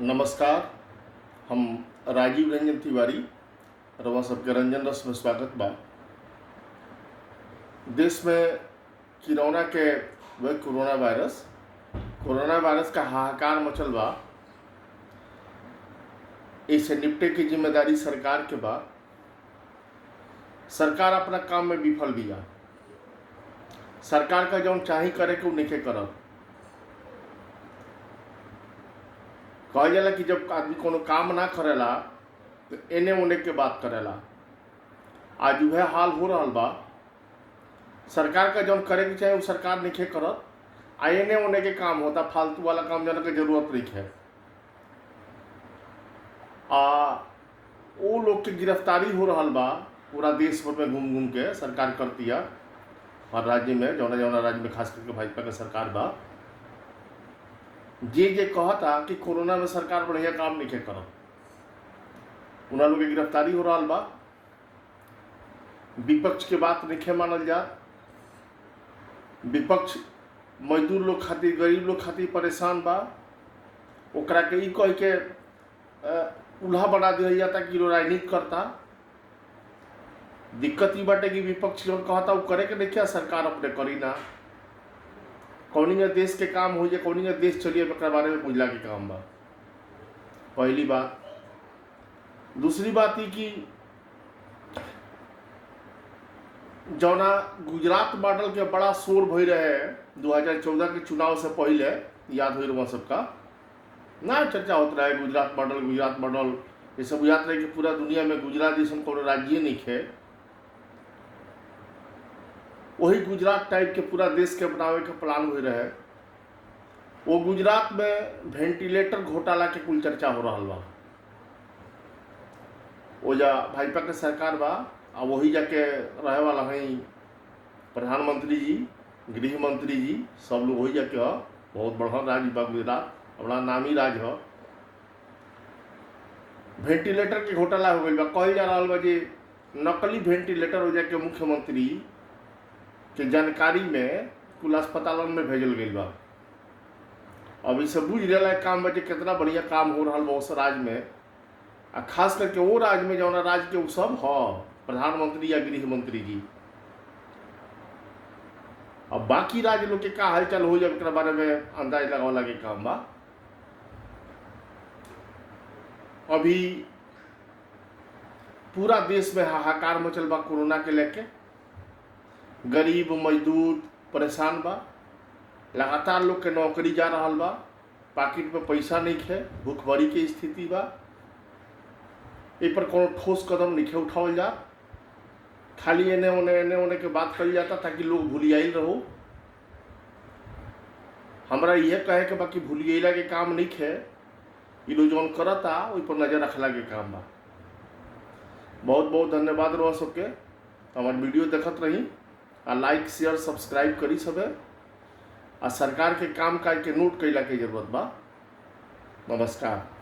नमस्कार। हम राजीव रंजन तिवारी रवा सबके रंजन रस में स्वागत बा। देश में किरौना के वह कोरोना वायरस का हाहाकार मचल बा। इससे निपटे की जिम्मेदारी सरकार के बा। सरकार अपना काम में विफल बिया। सरकार का जौन चाही करे के उ नइखे करत। कहल जाला कि जब आदमी कोनो काम ना करेला तो एने ओने के बात करेला। आज वह हाल हो रहा बा। सरकार का जौन करे के चाहे वो सरकार नइखे करत। आ एने ओने के काम होता, फालतू वाला काम जौन के जरूरत नइखे। वो लोग के गिरफ्तारी हो रहा बा पूरा देश भर में घूम घूम के सरकार करती है। हर राज्य में जौना जौना राज्य में खास करके भाजपा के सरकार बा जे कहता कि कोरोना में सरकार बढ़िया काम नहीं करत। उन्हा लोग के गिरफ्तारी हो रहा बा। विपक्ष के बात नहीं मानल जा। विपक्ष मजदूर लोग खातिर, गरीब लोग खातिर परेशान बा। ओकरा के ई कह के उल्हा बना दिया जाता कि लोग राजनीति करता। दिक्कत ई बाटे कि विपक्ष जो कहता वो करे के नहीं, सरकार अपने करी ना। कौनी में देश के काम हो जाए, कौनी में देश चलिए, एक बारे में बुझला के काम बा। पहली बात। दूसरी बात ही कि जौना गुजरात मॉडल के बड़ा शोर भई रहे 2014 के चुनाव से पहले, याद हो रहा सबका ना चर्चा होता रहे गुजरात मॉडल ये सब याद रहे कि पूरा दुनिया में गुजरात जैसा कोनो राज्य नहीं है। वही गुजरात टाइप के पूरा देश के बनावे के प्लान हुए रहे। वो गुजरात में वेंटिलेटर घोटाला के कुल चर्चा हो रहा बा। वो जा भाजपा के सरकार बा आ वही जाके रहे वाला है प्रधानमंत्री जी, गृह मंत्री जी, सब लोग वही जाके ह। बहुत बड़ा राज्य बा गुजरात, बड़ा नामी राज्य ह। वेंटिलेटर के घोटाला हो गई बा। कहल जा रहा बा जे नकली वेंटिलेटर हो जाके मुख्यमंत्री के जानकारी में कुल अस्पतालों में भेजल गई बा। अब इसे बुझ रहा है काम बजे कितना बढ़िया काम हो रहा बा उस राज्य में। आ खास करके वो राज्य में जौना राज्य के उ सब प्रधानमंत्री या गृह मंत्री जी। अब बाकी राज्य लोग के का हालचाल हो जाए एक बारे में अंदाज लगावला के काम बा। अभी पूरा देश में हाहाकार मचल बा कोरोना के लेके। गरीब मजदूर परेशान बा। लगातार लोग के नौकरी जा रहा बा, पॉकेट में पैसा नहीं है, भूखमरी की स्थिति बा। ए पर कोनो ठोस कदम नहीं उठावल जा। खाली एने ओने के बात करी जाता ताकि लोग भूलियाइल रहो। हमरा यह कहे के बाकी भूलियाइला के काम नहीं है। ये लोग जौन करता ओइ पर नजर रखला के काम बा। बहुत बहुत धन्यवाद रहो सबके। हमार वीडियो देखत रही आ लाइक शेयर सब्सक्राइब करी सबे। आ सरकार के काम काज के नोट कैला के जरूरत बा। नमस्कार।